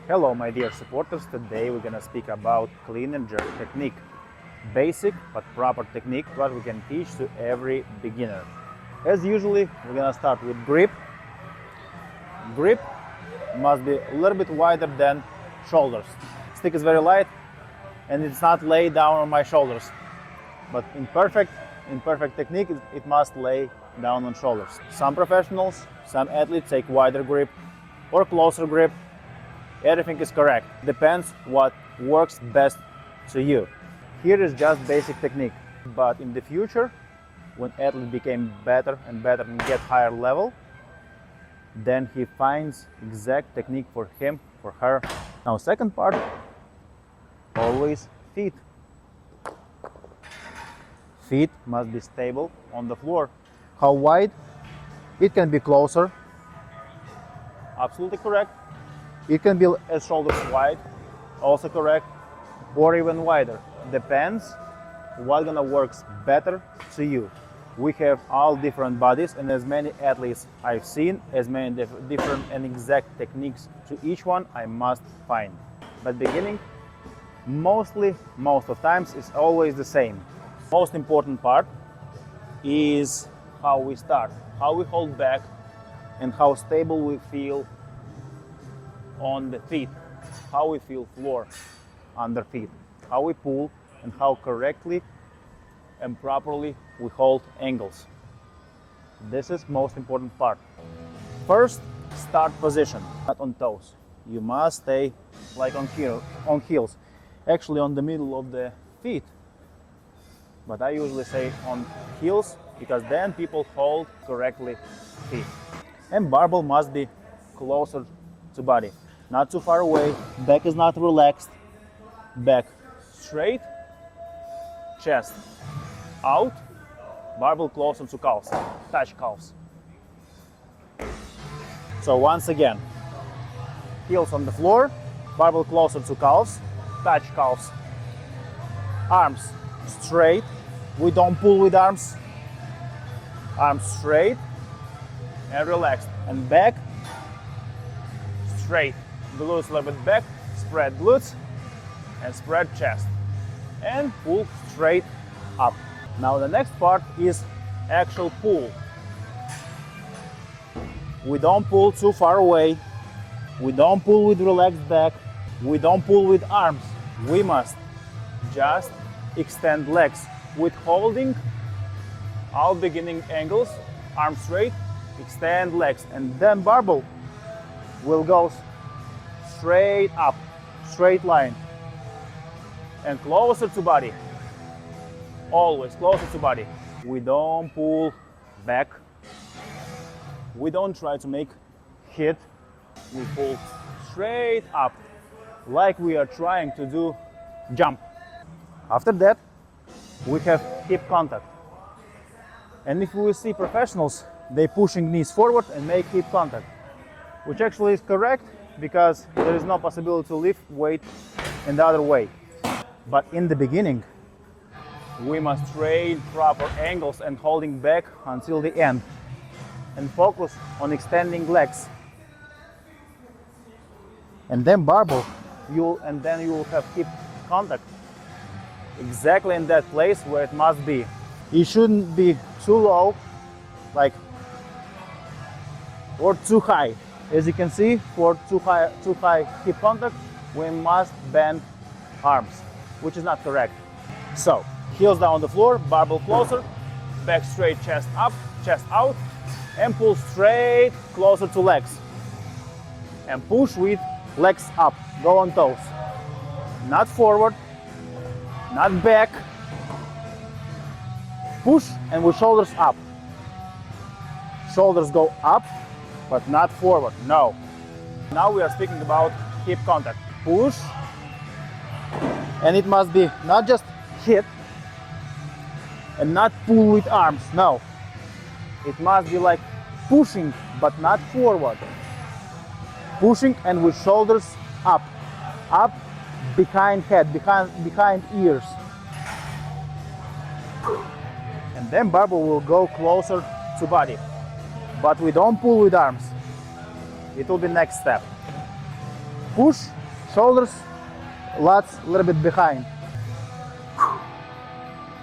Hello my dear supporters, today we're gonna speak about clean and jerk technique. Basic but proper technique what we can teach to every beginner. As usually, we're gonna start with grip. Grip must be a little bit wider than shoulders. Stick is very light and it's not laid down on my shoulders. But in perfect technique, it must lay down on shoulders. Some professionals, some athletes take wider grip or closer grip. Everything is correct. Depends what works best to you. Here is just basic technique. But in the future, when athlete became better and better and get higher level, then he finds exact technique for him, for her. Now second part, always feet. Feet must be stable on the floor. How wide? It can be closer. Absolutely correct. It can be as shoulders wide, also correct, or even wider. Depends what gonna works better to you. We have all different bodies, and as many athletes I've seen, as many different and exact techniques to each one I must find. But beginning, most of times is always the same. Most important part is how we start, how we hold back, and how stable we feel on the feet, how we feel floor under feet, how we pull, and how correctly and properly we hold angles. This is most important part. First, start position, not on toes. You must stay like on heels, actually on the middle of the feet. But I usually say on heels because then people hold correctly feet. And barbell must be closer to body, not too far away. Back is not relaxed. Back straight, chest out, barbell closer to calves, touch calves. So once again, heels on the floor, barbell closer to calves, touch calves. Arms straight, we don't pull with arms. Arms straight and relaxed. And back straight, glutes a little bit back, spread glutes and spread chest. And pull straight up. Now the next part is actual pull. We don't pull too far away. We don't pull with relaxed back. We don't pull with arms. We must just extend legs with holding all beginning angles, arms straight, extend legs, and then barbell will go straight up, straight line, and closer to body. Always closer to body. We don't pull back. We don't try to make hit. We pull straight up like we are trying to do jump. After that, we have hip contact. And if we see professionals, they pushing knees forward and make hip contact, which actually is correct because there is no possibility to lift weight in the other way. But in the beginning, we must train proper angles and holding back until the end and focus on extending legs. And then barbell, you will have hip contact exactly in that place where it must be. It shouldn't be too low, like, or too high. As you can see, for too high hip contact, we must bend arms, which is not correct. So, heels down on the floor, barbell closer, back straight, chest up, chest out, and pull straight closer to legs. And push with legs up, go on toes. Not forward, not back. Push and with shoulders up. Shoulders go up, but not forward, no. Now we are speaking about hip contact. Push, and it must be not just hit, and not pull with arms, no. It must be like pushing, but not forward. Pushing and with shoulders up, up, behind head, behind ears. And then barbell will go closer to body. But we don't pull with arms. It will be next step. push, shoulders, lats a little bit behind.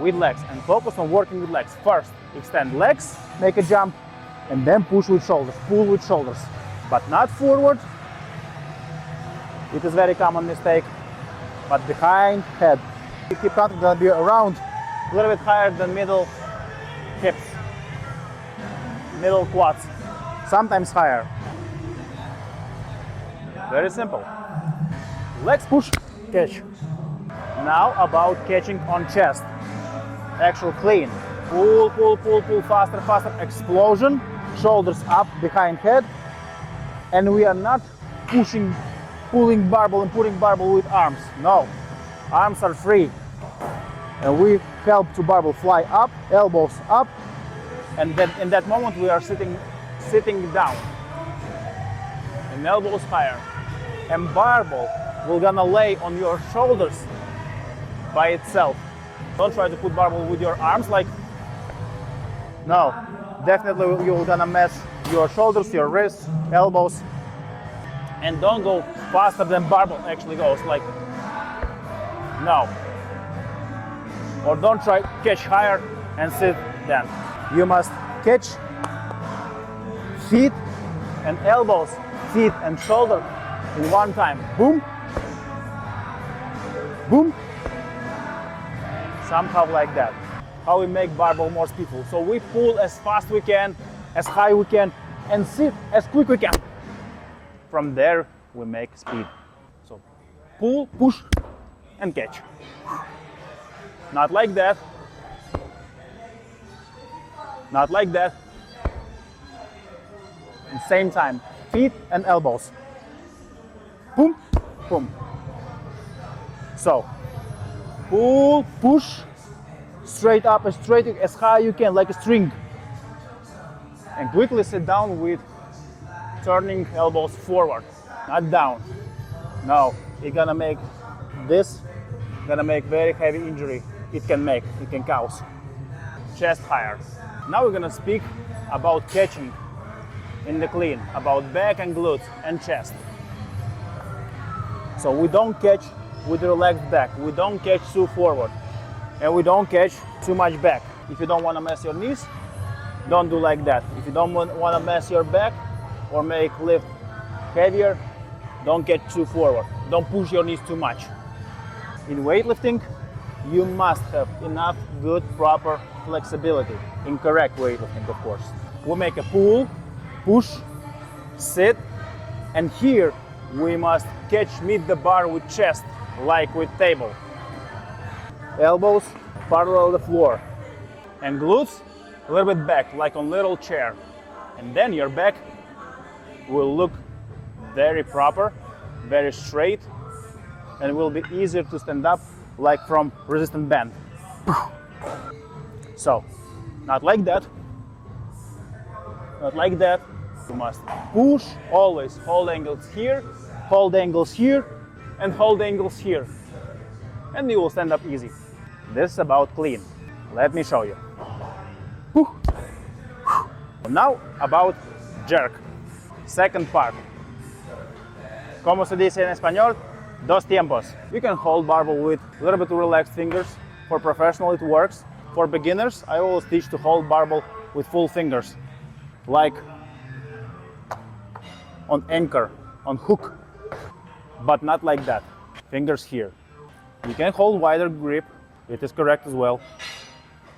With legs, and focus on working with legs. First, extend legs, make a jump, and then push with shoulders, pull with shoulders, but not forward. It is very common mistake, but behind head. You keep contact, gonna be around, a little bit higher than middle hips, middle quads, sometimes higher. Very simple. Legs push, catch. Now about catching on chest. Actual clean. Pull, pull, pull, pull, faster, faster. Explosion. Shoulders up, behind head. And we are not pushing, pulling barbell and putting barbell with arms. No. Arms are free. And we help to barbell fly up, elbows up. And then in that moment we are sitting down. And elbows higher. And barbell will gonna lay on your shoulders by itself. Don't try to put barbell with your arms like, no, definitely you're gonna mess your shoulders, your wrists, elbows, and don't go faster than barbell actually goes, like, no. Or don't try to catch higher and sit then. You must catch feet and elbows, feet and shoulder in one time. Boom, boom. Somehow like that. How we make barbell more speedful. So we pull as fast we can, as high we can, and sit as quick we can. From there we make speed. So pull, push, and catch. Not like that. Not like that. And same time, feet and elbows. Boom, boom. So pull, push, straight up, as straight as high you can, like a string. And quickly sit down with turning elbows forward, not down. No, it's gonna make this, gonna make very heavy injury. It can cause. Chest higher. Now we're gonna speak about catching in the clean, about back and glutes and chest. So we don't catch with relaxed back, we don't catch too forward, and we don't catch too much back. If you don't want to mess your knees, don't do like that. If you don't want to mess your back or make lift heavier, don't catch too forward. Don't push your knees too much. In weightlifting, you must have enough good, proper flexibility. In correct weightlifting, of course. We make a pull, push, sit, and here we must catch meet the bar with chest, like with table. Elbows parallel the floor. And glutes a little bit back, like on little chair. And then your back will look very proper, very straight, and will be easier to stand up, like from resistant band. So, not like that. Not like that. You must push, always hold angles here, hold angles here, and hold angles here. And you will stand up easy. This is about clean. Let me show you. Now about jerk. Second part. Como se dice en español? Dos tiempos. You can hold barbell with a little bit relaxed fingers. For professional it works. For beginners, I always teach to hold barbell with full fingers. Like on anchor, on hook. But not like that. Fingers here. You can hold wider grip. It is correct as well.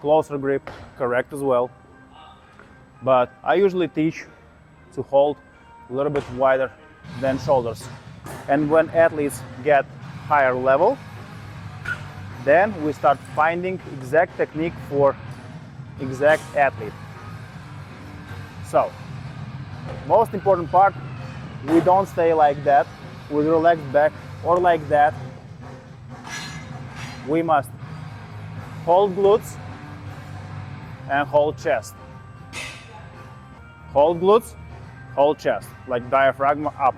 Closer grip, correct as well. But I usually teach to hold a little bit wider than shoulders. And when athletes get higher level, then we start finding exact technique for exact athlete. So, most important part, we don't stay like that with relaxed back or like that. We must hold glutes and hold chest. Hold glutes, hold chest, like diaphragm up.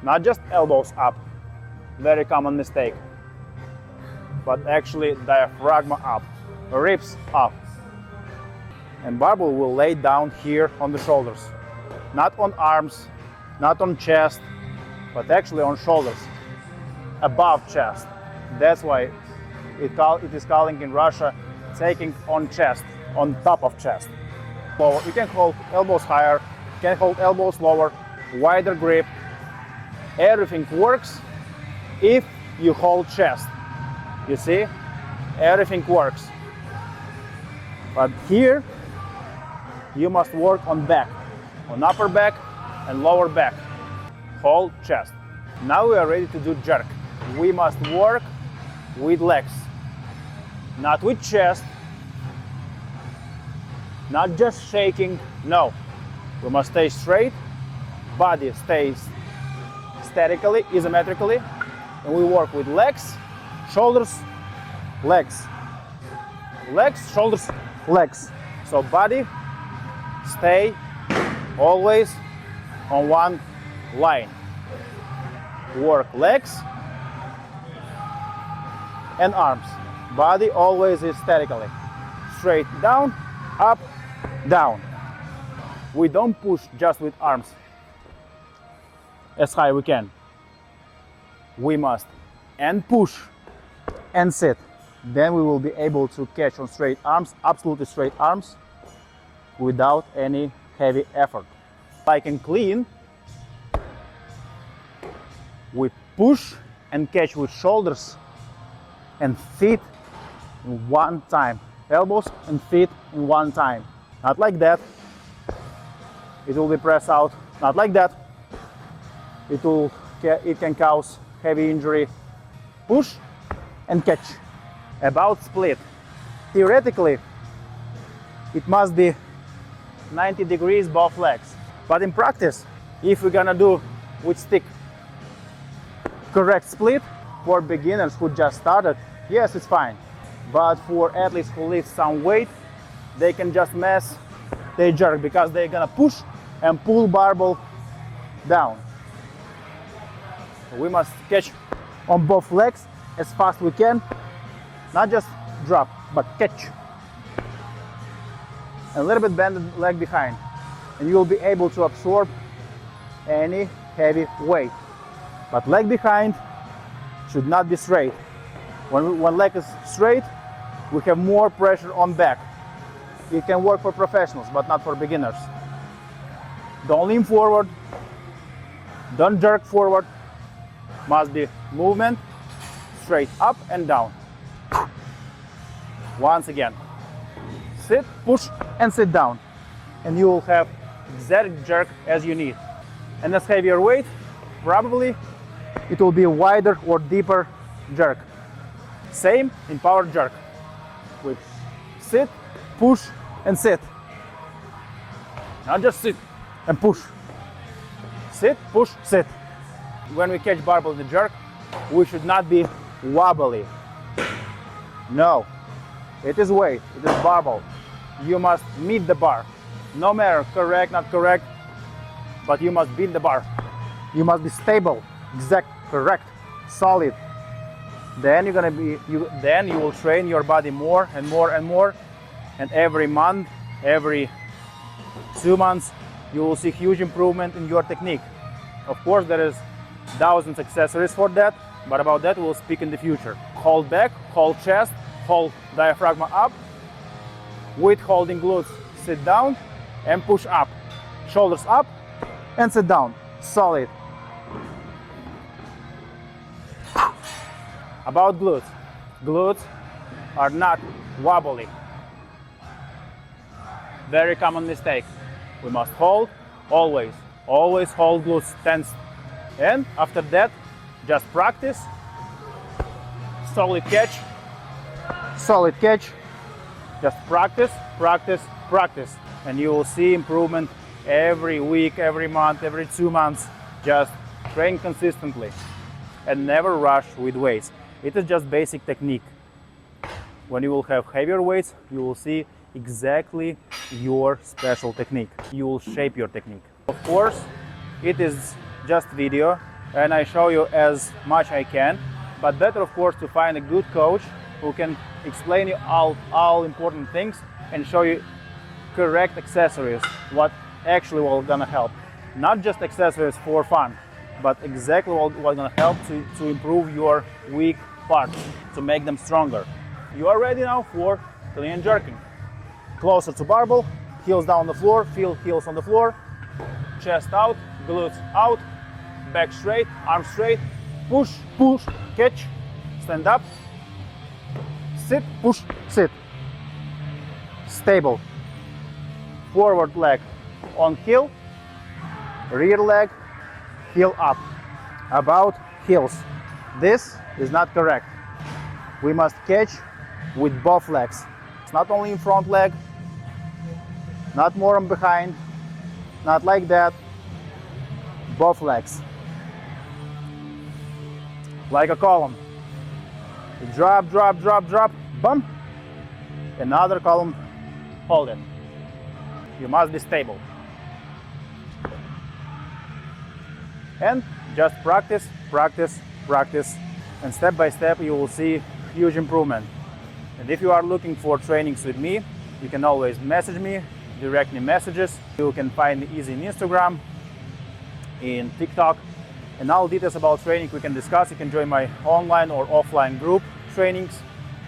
Not just elbows up, very common mistake, but actually diaphragm up, ribs up. And barbell will lay down here on the shoulders, not on arms, not on chest, but actually on shoulders, above chest. That's why it is calling in Russia taking on chest, on top of chest. So you can hold elbows higher, you can hold elbows lower, wider grip. Everything works if you hold chest. You see, everything works. But here you must work on back, on upper back and lower back. Hold chest. Now we are ready to do jerk. We must work with legs, not with chest, not just shaking. No, we must stay straight, body stays statically, isometrically, and we work with legs, shoulders, legs, legs, shoulders, legs. So body stay always on one line. Work legs and arms. Body always is statically. Straight down, up, down. We don't push just with arms as high we can. We must and push and sit. Then we will be able to catch on straight arms, absolutely straight arms, without any heavy effort. Like in clean, we push and catch with shoulders and feet in one time. Elbows and feet in one time. Not like that. It will be pressed out. Not like that. It can cause heavy injury. Push and catch. About split. Theoretically, it must be 90 degrees both legs. But in practice, if we're gonna do with stick correct split, for beginners who just started, yes, it's fine. But for athletes who lift some weight, they can just mess their jerk because they're gonna push and pull barbell down. We must catch on both legs as fast as we can, not just drop, but catch. A little bit bend the leg behind, and you will be able to absorb any heavy weight. But leg behind should not be straight. When leg is straight, we have more pressure on back. It can work for professionals, but not for beginners. Don't lean forward, don't jerk forward. Must be movement, straight up and down. Once again, sit, push, and sit down. And you will have exact jerk as you need. And as heavier weight, probably it will be a wider or deeper jerk. Same in power jerk. With sit, push, and sit. Not just sit and push. Sit, push, sit. When we catch barbell in the jerk, we should not be wobbly. No, it is weight, it is barbell. You must meet the bar. No matter correct, not correct, but you must beat the bar. You must be stable, exact, correct, solid. Then you're gonna be, then you will train your body more and more and more. And every month, every 2 months, you will see huge improvement in your technique. Of course, there is thousands of accessories for that, but about that we'll speak in the future. Hold back, hold chest, hold diaphragm up. With holding glutes, sit down and push up. Shoulders up and sit down. Solid. About glutes. Glutes are not wobbly. Very common mistake. We must hold always. Always hold glutes tense. And after that, just practice. Solid catch. Solid catch. Just practice, practice, practice. And you will see improvement every week, every month, every 2 months. Just train consistently and never rush with weights. It is just basic technique. When you will have heavier weights, you will see exactly your special technique. You will shape your technique. Of course, it is just video and I show you as much I can, but better of course to find a good coach who can explain you all important things and show you correct accessories, what actually will gonna help. Not just accessories for fun, but exactly what's gonna help to improve your weak parts, to make them stronger. You are ready now for clean and jerking. Closer to barbell, heels down the floor, feel heels on the floor, chest out, glutes out, back straight, arms straight, push, push, catch, stand up, sit, push, sit. Stable. Forward leg on heel, rear leg, heel up. About heels. This is not correct. We must catch with both legs. It's not only in front leg, not more on behind, not like that. Both legs. Like a column. Drop, drop, drop, drop, bump. Another column, hold it. You must be stable. And just practice, practice, practice, and step by step you will see huge improvement. And if you are looking for trainings with me, you can always message me, direct me messages. You can find me easy in Instagram, in TikTok, and all details about training we can discuss. You can join my online or offline group trainings,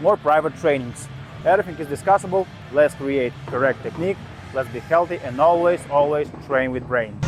more private trainings. Everything is discussable. Let's create correct technique. Let's be healthy and always, always train with brain.